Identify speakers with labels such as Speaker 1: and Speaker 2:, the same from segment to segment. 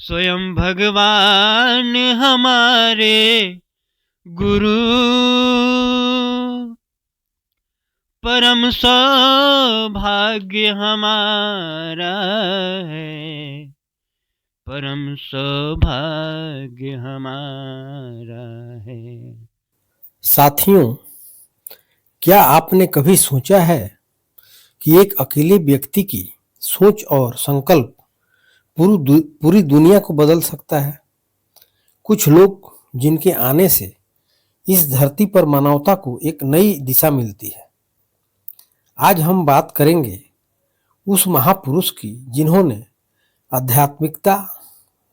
Speaker 1: स्वयं भगवान हमारे गुरु, परम सौभाग्य हमारा है, परम सौभाग्य हमारा है।
Speaker 2: साथियों, क्या आपने कभी सोचा है कि एक अकेले व्यक्ति की सोच और संकल्प पूरी दुनिया को बदल सकता है? कुछ लोग जिनके आने से इस धरती पर मानवता को एक नई दिशा मिलती है। आज हम बात करेंगे उस महापुरुष की जिन्होंने आध्यात्मिकता,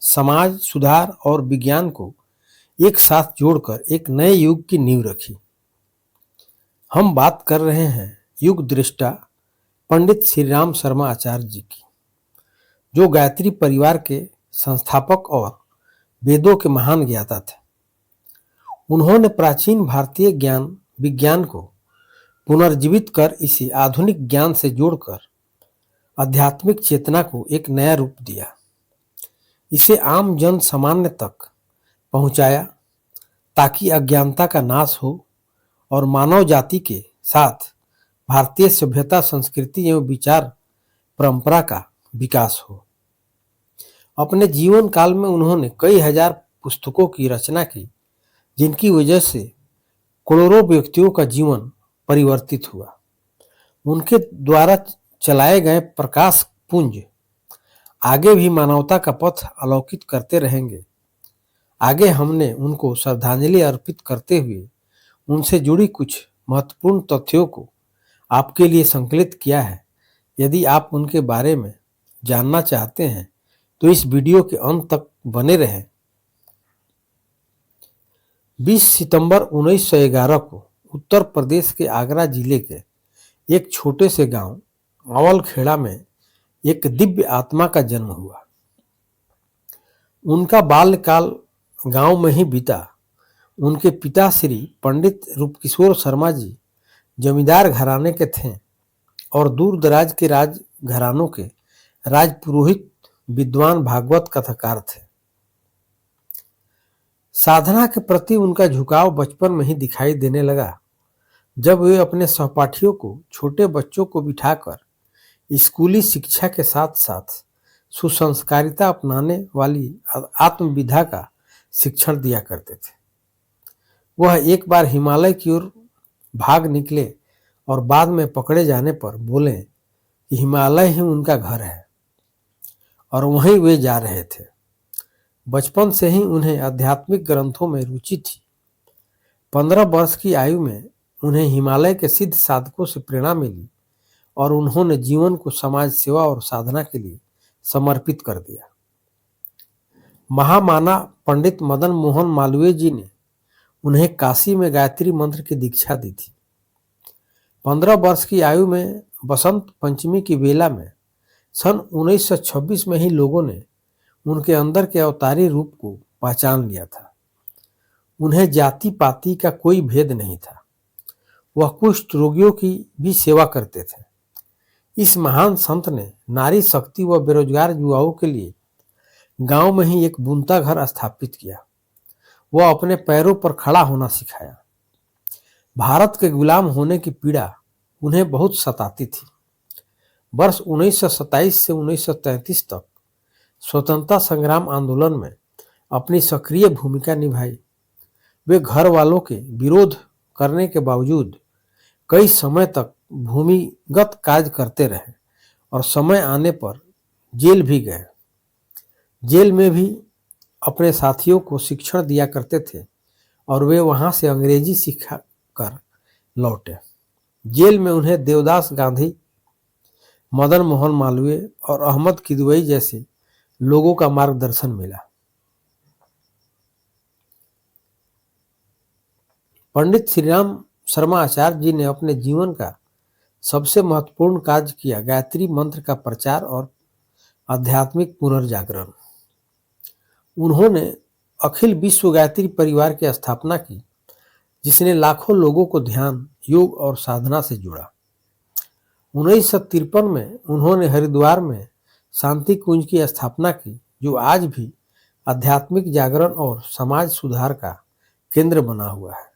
Speaker 2: समाज सुधार और विज्ञान को एक साथ जोड़कर एक नए युग की नींव रखी। हम बात कर रहे हैं युग दृष्टा पंडित श्री राम शर्मा आचार्य जी की, जो गायत्री परिवार के संस्थापक और वेदों के महान ज्ञाता थे। उन्होंने प्राचीन भारतीय ज्ञान विज्ञान को पुनर्जीवित कर इसे आधुनिक ज्ञान से जोड़कर आध्यात्मिक चेतना को एक नया रूप दिया। इसे आम जन सामान्य तक पहुंचाया ताकि अज्ञानता का नाश हो और मानव जाति के साथ भारतीय सभ्यता, संस्कृति एवं विचार परंपरा का विकास हो। अपने जीवन काल में उन्होंने कई हजार पुस्तकों की रचना की, जिनकी वजह से करोड़ों व्यक्तियों का जीवन परिवर्तित हुआ। उनके द्वारा चलाए गए प्रकाश पुंज आगे भी मानवता का पथ आलोकित करते रहेंगे। आगे हमने उनको श्रद्धांजलि अर्पित करते हुए उनसे जुड़ी कुछ महत्वपूर्ण तथ्यों को आपके लिए संकलित किया है। यदि आप उनके बारे में जानना चाहते हैं तो इस वीडियो के अंत तक बने रहें। 20 सितंबर 1911 को उत्तर प्रदेश के आगरा जिले के एक छोटे से गांव अवलखेड़ा में एक दिव्य आत्मा का जन्म हुआ। उनका बाल्यकाल गांव में ही बीता। उनके पिता श्री पंडित रूपकिशोर शर्मा जी जमींदार घराने के थे और दूर दराज के राज घरानों के राजपुरोहित विद्वान भागवत कथाकार थे। साधना के प्रति उनका झुकाव बचपन में ही दिखाई देने लगा, जब वे अपने सहपाठियों को, छोटे बच्चों को बिठाकर स्कूली शिक्षा के साथ साथ सुसंस्कारिता अपनाने वाली आत्मविद्या का शिक्षण दिया करते थे। वह एक बार हिमालय की ओर भाग निकले और बाद में पकड़े जाने पर बोले कि हिमालय ही उनका घर है और वहीं वे जा रहे थे। बचपन से ही उन्हें आध्यात्मिक ग्रंथों में रुचि थी। 15 वर्ष की आयु में उन्हें हिमालय के सिद्ध साधकों से प्रेरणा मिली और उन्होंने जीवन को समाज सेवा और साधना के लिए समर्पित कर दिया। महामाना पंडित मदन मोहन मालवीय जी ने उन्हें काशी में गायत्री मंत्र की दीक्षा दी थी। 15 वर्ष की आयु में बसंत पंचमी की बेला में सन 1926 में ही लोगों ने उनके अंदर के अवतारी रूप को पहचान लिया था। उन्हें जाति पाति का कोई भेद नहीं था। वह कुष्ठ रोगियों की भी सेवा करते थे। इस महान संत ने नारी शक्ति व बेरोजगार युवाओं के लिए गांव में ही एक बुनता घर स्थापित किया। वह अपने पैरों पर खड़ा होना सिखाया। भारत के गुलाम होने की पीड़ा उन्हें बहुत सताती थी। वर्ष 1927 से 1933 तक स्वतंत्रता संग्राम आंदोलन में अपनी सक्रिय भूमिका निभाई। वे घर वालों के विरोध करने के बावजूद कई समय तक भूमिगत कार्य करते रहे और समय आने पर जेल भी गए। जेल में भी अपने साथियों को शिक्षण दिया करते थे और वे वहां से अंग्रेजी सीखा कर लौटे। जेल में उन्हें देवदास गांधी, मदन मोहन मालवीय और अहमद किदवई जैसे लोगों का मार्गदर्शन मिला। पंडित श्री राम शर्मा आचार्य जी ने अपने जीवन का सबसे महत्वपूर्ण कार्य किया गायत्री मंत्र का प्रचार और आध्यात्मिक पुनर्जागरण। उन्होंने अखिल विश्व गायत्री परिवार की स्थापना की, जिसने लाखों लोगों को ध्यान, योग और साधना से जोड़ा। 1953 में उन्होंने हरिद्वार में शांति कुंज की स्थापना की, जो आज भी आध्यात्मिक जागरण और समाज सुधार का केंद्र बना हुआ है।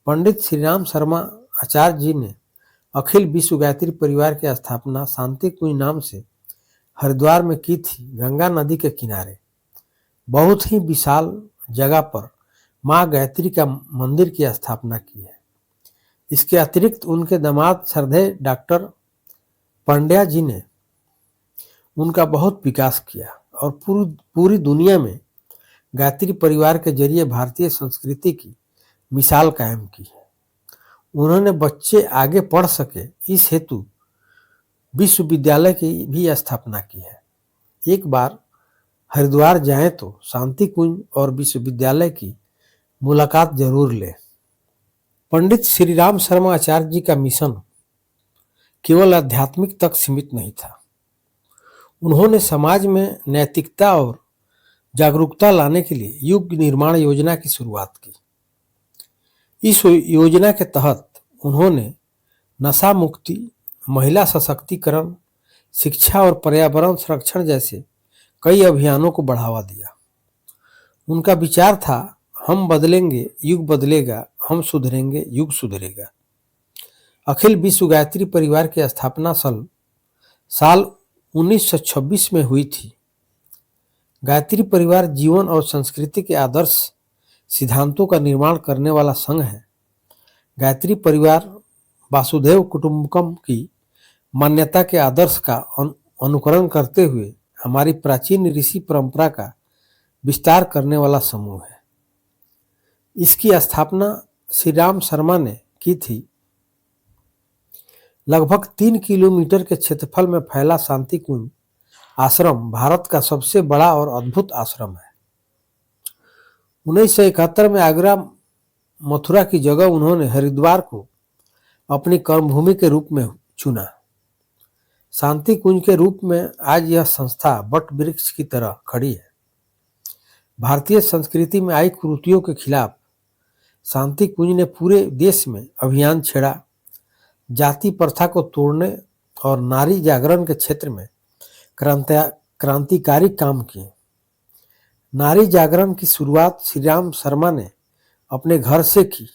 Speaker 2: पंडित श्रीराम शर्मा आचार्य जी ने अखिल विश्व गायत्री परिवार की स्थापना शांति कुंज नाम से हरिद्वार में की थी। गंगा नदी के किनारे बहुत ही विशाल जगह पर मां गायत्री का मंदिर की स्थापना की है। इसके अतिरिक्त उनके दामाद श्रद्धेय डॉक्टर पंड्या जी ने उनका बहुत विकास किया और पूरी दुनिया में गायत्री परिवार के जरिए भारतीय संस्कृति की मिसाल कायम की है। उन्होंने बच्चे आगे पढ़ सके इस हेतु विश्वविद्यालय की भी स्थापना की है। एक बार हरिद्वार जाएं तो शांति कुंज और विश्वविद्यालय की मुलाकात जरूर लें। पंडित श्रीराम शर्मा आचार्य जी का मिशन केवल आध्यात्मिक तक सीमित नहीं था। उन्होंने समाज में नैतिकता और जागरूकता लाने के लिए युग निर्माण योजना की शुरुआत की। इस योजना के तहत उन्होंने नशा मुक्ति, महिला सशक्तिकरण, शिक्षा और पर्यावरण संरक्षण जैसे कई अभियानों को बढ़ावा दिया। उनका विचार था, हम बदलेंगे युग बदलेगा, हम सुधरेंगे युग सुधरेगा। अखिल विश्व गायत्री परिवार की स्थापना साल 1926 में हुई थी। गायत्री परिवार जीवन और संस्कृति के आदर्श सिद्धांतों का निर्माण करने वाला संघ है। गायत्री परिवार वासुदेव कुटुंबकम की मान्यता के आदर्श का अनुकरण करते हुए हमारी प्राचीन ऋषि परंपरा का विस्तार करने वाला समूह है। इसकी स्थापना श्री राम शर्मा ने की थी। लगभग 3 किलोमीटर के क्षेत्रफल में फैला शांति कुंज आश्रम भारत का सबसे बड़ा और अद्भुत आश्रम है। 1971 में आगरा मथुरा की जगह उन्होंने हरिद्वार को अपनी कर्मभूमि के रूप में चुना। शांति कुंज के रूप में आज यह संस्था वट वृक्ष की तरह खड़ी है। भारतीय संस्कृति में आई कुरीतियों के खिलाफ शांति कुंज ने पूरे देश में अभियान छेड़ा, जाति प्रथा को तोड़ने और नारी जागरण के क्षेत्र में क्रांतिकारी काम किए। नारी जागरण की शुरुआत श्रीराम शर्मा ने अपने घर से की।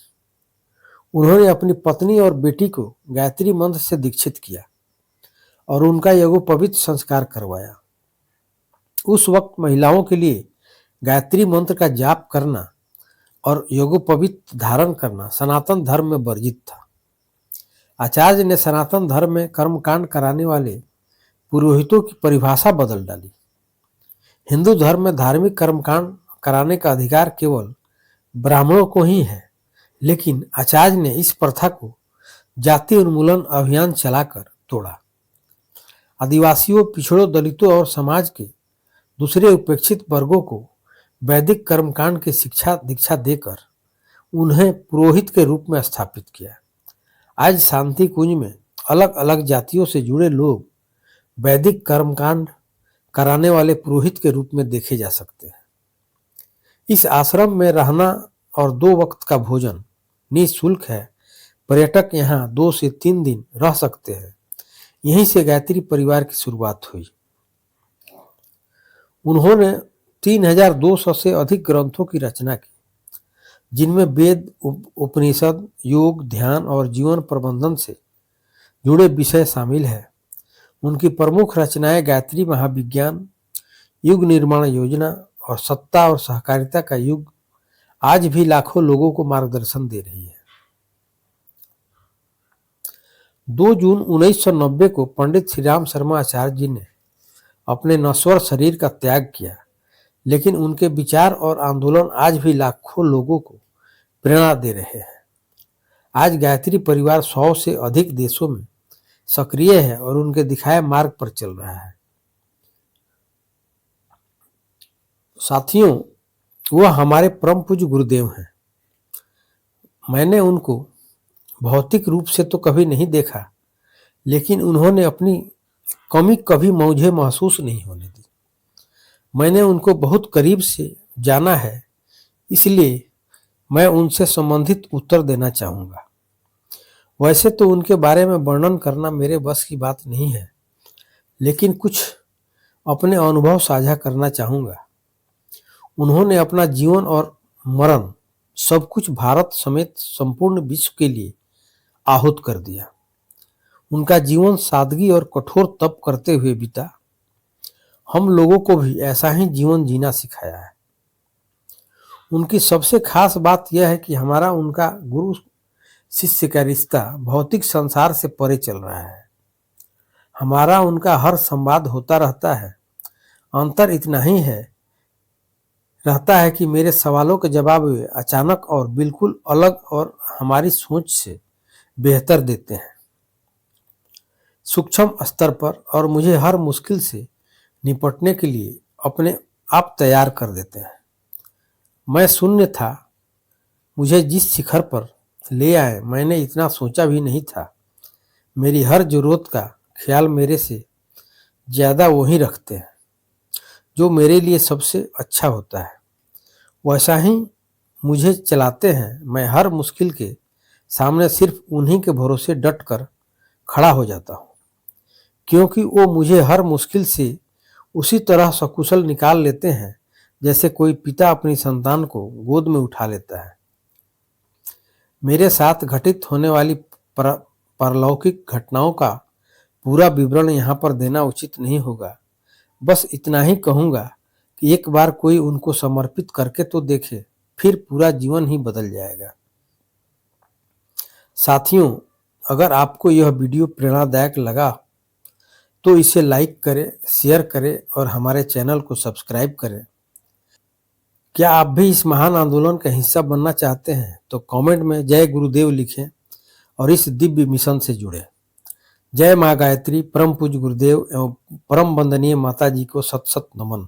Speaker 2: उन्होंने अपनी पत्नी और बेटी को गायत्री मंत्र से दीक्षित किया और उनका यज्ञोपवीत संस्कार करवाया। उस वक्त महिलाओं के लिए गायत्री मंत्र का जाप करना और यज्ञोपवीत धारण करना सनातन धर्म में वर्जित था। आचार्य ने सनातन धर्म में कर्मकांड कराने वाले पुरोहितों की परिभाषा बदल डाली। हिंदू धर्म में धार्मिक कर्मकांड कराने का अधिकार केवल ब्राह्मणों को ही है, लेकिन आचार्य ने इस प्रथा को जाति उन्मूलन अभियान चलाकर तोड़ा। आदिवासियों, पिछड़ों, दलितों और समाज के दूसरे उपेक्षित वर्गों को वैदिक कर्मकांड की शिक्षा दीक्षा देकर उन्हें पुरोहित के रूप में स्थापित किया। आज शांति कुंज में अलग अलग जातियों से जुड़े लोग वैदिक कर्मकांड कराने वाले पुरोहित के रूप में देखे जा सकते हैं। इस आश्रम में रहना और 2 वक्त का भोजन निःशुल्क है। पर्यटक यहाँ 2 से 3 दिन रह सकते हैं। यहीं से गायत्री परिवार की शुरुआत हुई। उन्होंने 3200 से अधिक ग्रंथों की रचना की, जिनमें वेद, उपनिषद, योग, ध्यान और जीवन प्रबंधन से जुड़े विषय शामिल है। उनकी प्रमुख रचनाएं गायत्री महाविज्ञान, युग निर्माण योजना और सत्ता और सहकारिता का युग आज भी लाखों लोगों को मार्गदर्शन दे रही है। 2 जून 1990 को पंडित श्रीराम शर्मा आचार्य जी ने अपने नश्वर शरीर का त्याग किया, लेकिन उनके विचार और आंदोलन आज भी लाखों लोगों को प्रेरणा दे रहे हैं। आज गायत्री परिवार 100 से अधिक देशों में सक्रिय है और उनके दिखाए मार्ग पर चल रहा है। साथियों, वह हमारे परम पूज्य गुरुदेव हैं। मैंने उनको भौतिक रूप से तो कभी नहीं देखा, लेकिन उन्होंने अपनी कमी कभी मुझे महसूस नहीं होने दी। मैंने उनको बहुत करीब से जाना है, इसलिए मैं उनसे संबंधित उत्तर देना चाहूँगा। वैसे तो उनके बारे में वर्णन करना मेरे बस की बात नहीं है, लेकिन कुछ अपने अनुभव साझा करना चाहूँगा। उन्होंने अपना जीवन और मरण सब कुछ भारत समेत संपूर्ण विश्व के लिए आहूत कर दिया। उनका जीवन सादगी और कठोर तप करते हुए बीता। हम लोगों को भी ऐसा ही जीवन जीना सिखाया है। उनकी सबसे खास बात यह है कि हमारा उनका गुरु शिष्य का रिश्ता भौतिक संसार से परे चल रहा है। हमारा उनका हर संवाद होता रहता है। अंतर इतना ही रहता है कि मेरे सवालों के जवाब वे अचानक और बिल्कुल अलग और हमारी सोच से बेहतर देते हैं, सूक्ष्म स्तर पर, और मुझे हर मुश्किल से निपटने के लिए अपने आप तैयार कर देते हैं। मैं शून्य था, मुझे जिस शिखर पर ले आए मैंने इतना सोचा भी नहीं था। मेरी हर जरूरत का ख्याल मेरे से ज्यादा वही रखते हैं जो मेरे लिए सबसे अच्छा होता है। वैसा ही मुझे चलाते हैं। मैं हर मुश्किल के सामने सिर्फ उन्हीं के भरोसे डट कर खड़ा हो जाता हूँ, क्योंकि वो मुझे हर मुश्किल से उसी तरह सकुशल निकाल लेते हैं जैसे कोई पिता अपनी संतान को गोद में उठा लेता है। मेरे साथ घटित होने वाली पारलौकिक घटनाओं का पूरा विवरण यहाँ पर देना उचित नहीं होगा। बस इतना ही कहूँगा कि एक बार कोई उनको समर्पित करके तो देखे, फिर पूरा जीवन ही बदल जाएगा। साथियों, अगर आपको यह वीडियो प्रेरणादायक लगा तो इसे लाइक करें, शेयर करें और हमारे चैनल को सब्सक्राइब करें। क्या आप भी इस महान आंदोलन का हिस्सा बनना चाहते हैं तो कमेंट में जय गुरुदेव लिखें और इस दिव्य मिशन से जुड़ें। जय माँ गायत्री, परम पूज्य गुरुदेव एवं परम वंदनीय माता जी को सत सत नमन।